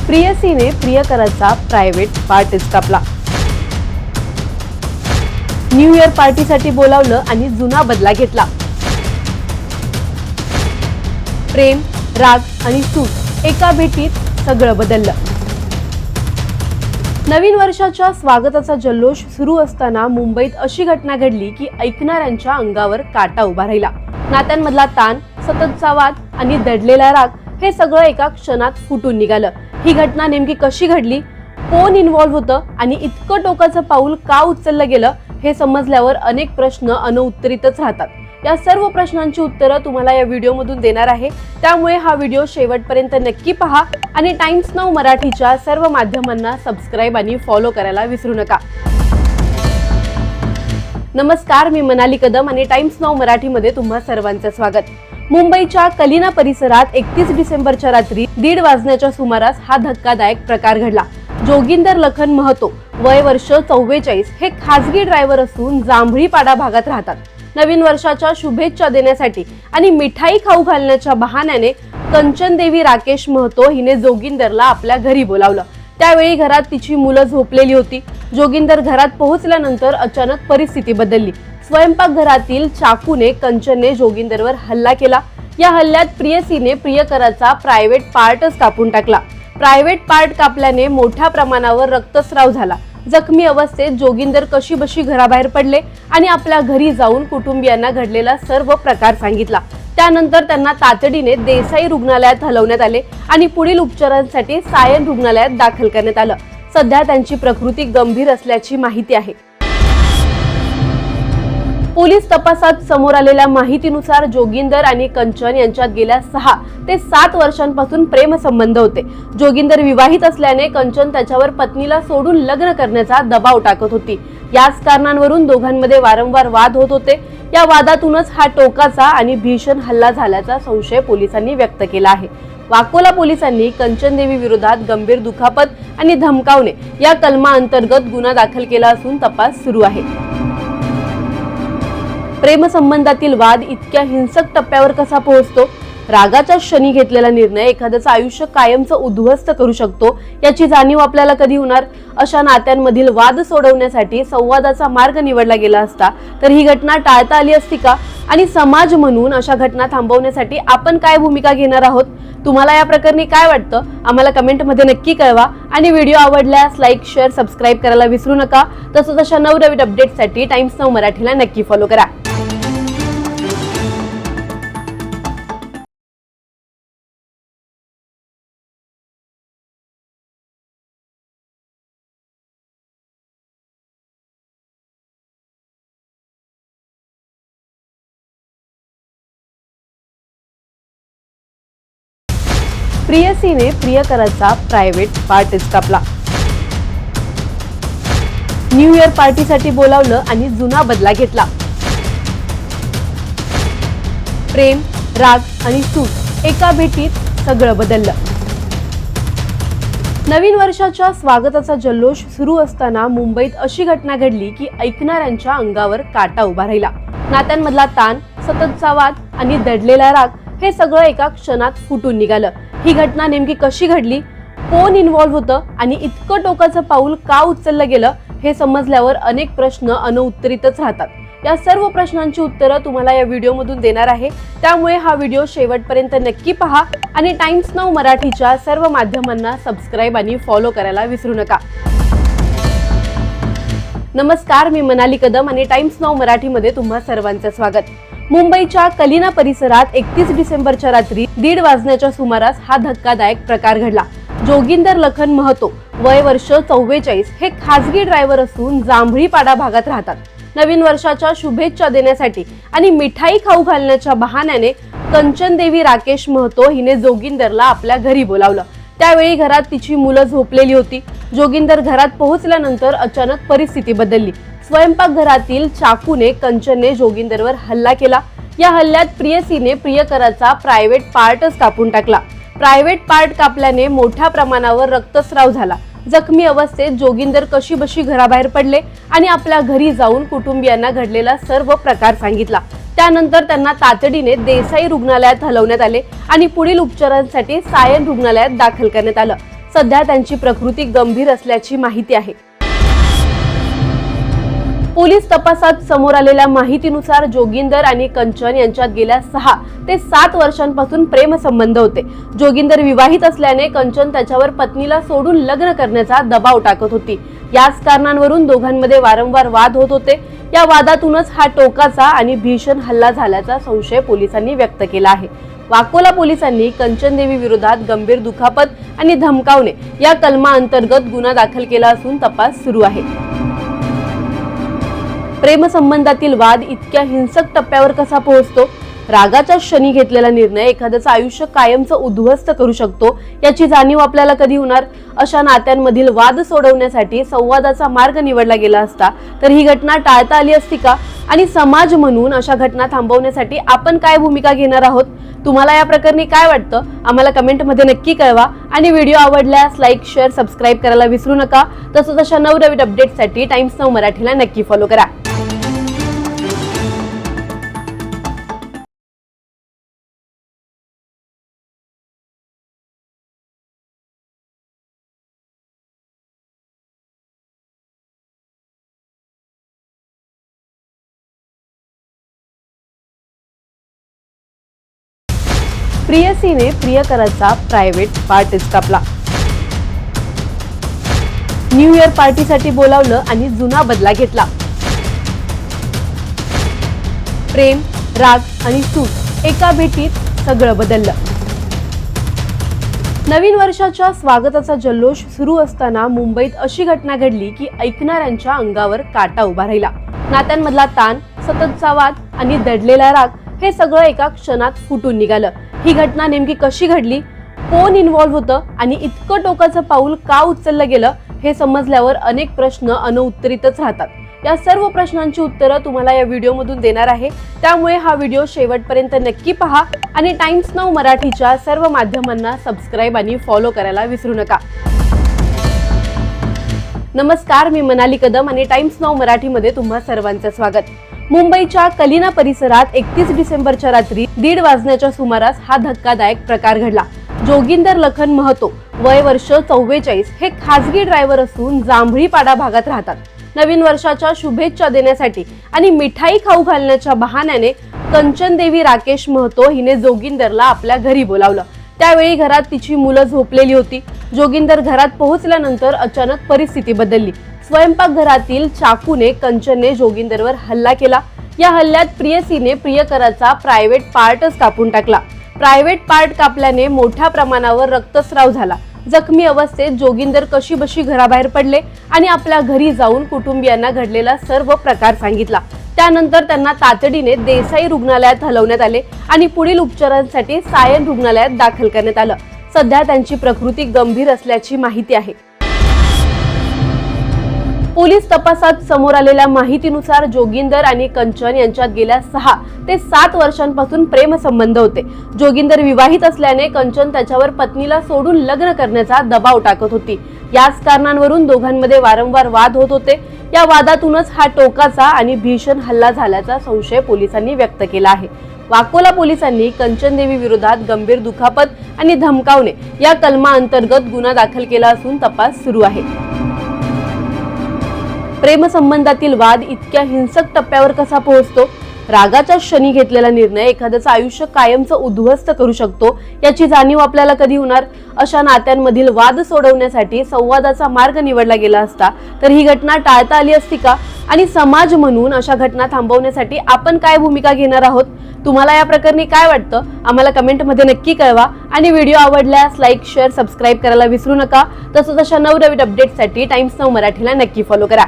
प्रियसीने प्रियकराचा private पार्टीच कापला। New year पार्टीसाठी बोलावलं आणि जुना बदला घेतला। प्रेम, राग आणि सूट एका भेटीत सगळं बदललं। नवीन वर्षाच्या स्वागताचा जल्लोष सुरू असताना मुंबईत अशी घटना घडली की ऐकणाऱ्यांच्या अंगावर काटा उभा राहिला। नात्यांमधला ताण, सततचा वाद आणि दडलेला राग हे सगळं एका क्षणात फुटून निघालं। ही घटना नेमकी कशी घडली, कोण इन्व्हॉल्व्ह होतं आणि इतकं टोकाचं पाऊल का उचललं गेलं हे समजल्यावर अनेक प्रश्न अनउत्तरितच राहतात। या सर्व प्रश्नांची उत्तरं तुम्हाला या व्हिडिओमधून देणार आहे, त्यामुळे हा व्हिडिओ शेवटपर्यंत नक्की पहा आणि टाइम्स नाऊ मराठीच्या सर्व माध्यमांना सबस्क्राइब आणि फॉलो करायला विसरू नका। नमस्कार, मी मनाली कदम आणि टाइम्स नाऊ मराठीमध्ये तुम्हा सर्वांचं स्वागत। मुंबईच्या कलिना परिसरात 31 डिसेंबरच्या रात्री 1:30 वाजण्याच्या सुमारास हा धक्कादायक प्रकार घडला। जोगिंदर लखन महतो, वय वर्ष 44, हे खासगी ड्रायव्हर असून जांभळीपाडा भागात राहतात। नवीन वर्षाच्या शुभेच्छा देण्यासाठी आणि मिठाई खाऊ घालण्याच्या बहाण्याने कंचनदेवी राकेश महतो हिने जोगिंदरला आपल्या घरी बोलावलं। त्यावेळी घरात तिची मुलं झोपलेली होती। जोगिंदर घरात पोहोचल्यानंतर अचानक परिस्थिती बदलली। स्वयंपाकघरातील चाकूने कंचनने जोगिंदरवर हल्ला केला। या हल्ल्यात प्रियसीने प्रियकराचा प्रायव्हेट पार्टच कापून टाकला। प्रायव्हेट पार्ट कापल्याने मोठ्या प्रमाणावर रक्तस्राव झाला। जखमी अवस्थेत जोगिंदर कशीबशी घराबाहेर पडले आणि आपल्या घरी जाऊन कुटुंबियांना घडलेला सर्व प्रकार सांगितला। त्यानंतर त्यांना तातडीने देसाई रुग्णालयात हलवण्यात आले आणि पुढील उपचारांसाठी सायन रुग्णालयात दाखल करण्यात आलं। सध्या त्यांची प्रकृती गंभीर असल्याची माहिती आहे। पोलीस तपासात समोर आलेल्या माहितीनुसार जोगिंदर आणि कंचन यांच्यात गेल्या 6 ते 7 वर्षांपासून प्रेमसंबंध होते। जोगिंदर विवाहित असल्याने कंचन त्याच्यावर पत्नीला सोडून लग्न करण्याचा दबाव टाकत होती। याच कारणांवरून दोघांमध्ये वारंवार वाद होत होते। या वादातूनच हा टोकाचा आणि भीषण हल्ला झाल्याचा संशय पोलिसांनी व्यक्त केला आहे। वाकोला पोलिसांनी कंचनदेवी विरोधात गंभीर दुखापत आणि धमकावणे या कलमाअंतर्गत गुन्हा दाखल केला असून तपास सुरू आहे। प्रेमसंबंधातील वाद इतक्या हिंसक टप्प्यावर कसा पोहोचतो? रागाच्या क्षणी घेतलेला निर्णय एखाद्याचं आयुष्य कायमचं उद्ध्वस्त करू शकतो, याची जाणीव आपल्याला कधी होणार? अशा नात्यांमधील वाद सोडवण्यासाठी संवादाचा मार्ग निवडला गेला असता तर ही घटना टाळता आली असती का? आणि समाज म्हणून अशा घटना थांबवण्यासाठी आपण काय भूमिका घेणार आहोत? तुम्हाला या प्रकरणी काय वाटतं? आम्हाला कमेंटमध्ये नक्की कळवा आणि व्हिडिओ आवडल्यास लाईक, शेअर, सबस्क्राइब करायला विसरू नका। तसंच अशा नवनवीन अपडेट्ससाठी टाइम्स नाऊ मराठीला नक्की फॉलो करा। प्रियसीने प्रियकराचा प्रायव्हेट पार्टीच कापला। न्यू इयर पार्टीसाठी बोलावलं आणि जुना बदला घेतला। प्रेम, राग आणि सूट एका भेटीत सगळं बदललं। नवीन वर्षाच्या स्वागताचा जल्लोष सुरू असताना मुंबईत अशी घटना घडली की ऐकणाऱ्यांच्या अंगावर काटा उभा राहिला। नात्यांमधला ताण, सततचा वाद आणि दडलेला राग हे सगळं एका क्षणात फुटून निघालं। ही घटना नेमकी कशी घडली, कोण इन्व्हॉल्व्ह होतं आणि इतकं टोकाचं पाऊल का उचललं गेलं हे समजल्यावर अनेक प्रश्न अनउत्तरितच राहतात। या सर्व प्रश्नांची उत्तरं तुम्हाला या व्हिडिओमधून देणार आहे, त्यामुळे हा व्हिडिओ शेवटपर्यंत नक्की पहा आणि टाइम्स नाऊ मराठीच्या सर्व माध्यमांना सबस्क्राइब आणि फॉलो करायला विसरू नका। नमस्कार, मी मनाली कदम आणि टाइम्स नाऊ मराठीमध्ये तुम्हा सर्वांचं स्वागत। मुंबईच्या कलिना परिसरात 31 डिसेंबरच्या रात्री 1:30 वाजण्याच्या सुमारास हा धक्कादायक प्रकार घडला। जोगिंदर लखन महतो, वय वर्ष 44, हे खासगी ड्रायव्हर असून जांभळीपाडा भागात राहतात। नवीन वर्षाच्या शुभेच्छा देण्यासाठी आणि मिठाई खाऊ घालण्याच्या बहाण्याने कंचनदेवी राकेश महतो हिने जोगिंदरला आपल्या घरी बोलावलं। त्यावेळी घरात तिची मुलं झोपलेली होती। जोगिंदर घरात पोहोचल्यानंतर अचानक परिस्थिती बदलली। स्वयंपाकघरातील चाकूने कंचनने जोगिंदरवर हल्ला केला। या हल्ल्यात प्रियसीने प्रियकराचा प्रायव्हेट पार्टच कापून टाकला। प्रायव्हेट पार्ट कापल्याने मोठ्या प्रमाणावर रक्तस्राव झाला। जखमी अवस्थेत जोगिंदर कशीबशी घराबाहेर पडले आणि आपल्या घरी जाऊन कुटुंबियांना घडलेला सर्व प्रकार सांगितला। त्यानंतर त्यांना तातडीने देसाई रुग्णालयात हलवण्यात आले आणि पुढील उपचारांसाठी सायन रुग्णालयात दाखल करण्यात आलं। सध्या त्यांची प्रकृती गंभीर असल्याची माहिती आहे. पोलीस तपासात समोर आलेल्या माहितीनुसार जोगिंदर आणि कंचन यांच्यात गेल्या 6 ते 7 वर्षांपासून प्रेमसंबंध होते. जोगिंदर विवाहित असल्याने कंचन त्याच्यावर पत्नीला सोडून लग्न करण्याचा दबाव टाकत होती. याच कारणांवरून दोघांमध्ये वारंवार वाद होत होते. या वादातूनच हा टोकाचा आणि भीषण हल्ला झाल्याचा संशय पोलिसांनी व्यक्त केला आहे. वाकोला पोलिसांनी कंचन देवी विरोधात गंभीर दुखापत आणि धमकावणे या कलमाअंतर्गत गुन्हा दाखल केला असून तपास सुरू आहे. प्रेमसंबंधातील वाद इतक्या हिंसक टप्प्यावर कसा पोहोचतो? रागाच्या क्षणी घेतलेला निर्णय एखाद्याचं आयुष्य कायमचं उद्ध्वस्त करू शकतो. याची जाणीव आपल्याला कधी होणार? अशा नात्यांमधील वाद सोडवण्यासाठी संवादाचा मार्ग निवडला गेला असता तर ही घटना टाळता आली असती का? आणि समाज म्हणून अशा घटना थांबवण्यासाठी आपण काय भूमिका घेणार आहोत? तुम्हाला या प्रकरणी काय वाटतं? आम्हाला कमेंटमध्ये नक्की कळवा. आणि व्हिडिओ आवडल्यास लाईक, शेअर, सबस्क्राईब करायला विसरू नका. तसंच अशा नवनवीन अपडेट्ससाठी टाइम्स नाऊ मराठीला नक्की फॉलो करा. प्रियसीने प्रियकराचा प्रायव्हेट पार्टीच कापला. न्यू इयर पार्टीसाठी बोलावलं आणि जुना बदला घेतला. प्रेम, राग आणि सूट एका भेटीत सगळं बदललं. नवीन वर्षाच्या स्वागताचा जल्लोष सुरू असताना मुंबईत अशी घटना घडली की ऐकणाऱ्यांच्या अंगावर काटा उभा राहिला. नात्यांमधला ताण, सततचा वाद आणि दडलेला राग हे सगळं एका क्षणात फुटून निघालं. ही घटना नेमकी कशी घडली, कोण इन्व्हॉल्व्ह होतं आणि इतकं टोकाचं पाऊल का उचललं गेलं हे समजल्यावर अनेक प्रश्न अनउत्तरितच राहतात. या सर्व प्रश्नांची उत्तरं तुम्हाला या व्हिडिओमधून देणार आहे. त्यामुळे हा व्हिडिओ शेवटपर्यंत नक्की पहा आणि टाइम्स नाऊ मराठीच्या सर्व माध्यमांना सबस्क्राईब आणि फॉलो करायला विसरू नका. नमस्कार, मी मनाली कदम आणि टाइम्स नाऊ मराठीमध्ये तुम्हा सर्वांचं स्वागत. मुंबईच्या कलिना परिसरात 31 डिसेंबरच्या रात्री 1:30 वाजण्याच्या सुमारास हा धक्कादायक प्रकार घडला. जोगिंदर लखन महतो, वय वर्ष 44, हे खासगी ड्रायव्हर असून जांभळीपाडा भागात राहतात. नवीन वर्षाच्या शुभेच्छा देण्यासाठी आणि मिठाई खाऊ घालण्याच्या बहाण्याने कंचन देवी राकेश महतो हिने जोगिंदरला आपल्या घरी बोलावलं. त्यावेळी घरात तिची मुलं झोपलेली होती. जोगिंदर घरात पोहोचल्यानंतर अचानक परिस्थिती बदलली. स्वयंपाकघरातील चाकूने कंचनने जोगिंदरवर हल्ला केला. या हल्ल्यात प्रियसीने प्रियकराचा प्रायव्हेट पार्टच कापून टाकला. प्रायव्हेट पार्ट कापल्याने मोठ्या प्रमाणावर रक्तस्राव झाला. जखमी अवस्थेत जोगिंदर कशीबशी घराबाहेर पडले आणि आपल्या घरी जाऊन कुटुंबियांना घडलेला सर्व प्रकार सांगितला. त्यानंतर त्यांना तातडीने देसाई रुग्णालयात हलवण्यात आले आणि पुढील उपचारांसाठी सायन रुग्णालयात दाखल करण्यात आलं. सध्या त्यांची प्रकृती गंभीर असल्याची माहिती आहे. पोलीस तपासात समोर आलेल्या माहितीनुसार जोगिंदर आणि कंचन यांच्यात गेल्या 6 ते 7 वर्षांपासून प्रेमसंबंध होते. जोगिंदर विवाहित असल्याने कंचन त्याच्यावर पत्नीला सोडून लग्न करण्याचा दबाव टाकत होती. याच कारणांवरून दोघांमध्ये वारंवार वाद होत होते. या वादातूनच हा टोकाचा आणि भीषण हल्ला झाल्याचा संशय पोलिसांनी व्यक्त केला आहे. वाकोला पोलिसांनी कंचन देवी विरोधात गंभीर दुखापत आणि धमकावणे या कलमाअंतर्गत गुन्हा दाखल केला असून तपास सुरू आहे. प्रेमसंबंधातील वाद इतक्या हिंसक टप्प्यावर कसा पोहोचतो? रागाच्या क्षणी घेतलेला निर्णय एखाद्याचं आयुष्य कायमचं उद्ध्वस्त करू शकतो. याची जाणीव आपल्याला कधी होणार? अशा नात्यांमधील वाद सोडवण्यासाठी संवादाचा मार्ग निवडला गेला असता तर ही घटना टाळता आली असती का? आणि समाज म्हणून अशा घटना थांबवण्यासाठी आपण काय भूमिका घेणार आहोत? तुम्हाला या प्रकरणी काय वाटतं? आम्हाला कमेंटमध्ये नक्की कळवा. आणि व्हिडिओ आवडल्यास लाईक, शेअर, सबस्क्राईब करायला विसरू नका. तसंच अशा नवनवीन अपडेट्ससाठी टाइम्स नाऊ मराठीला नक्की फॉलो करा.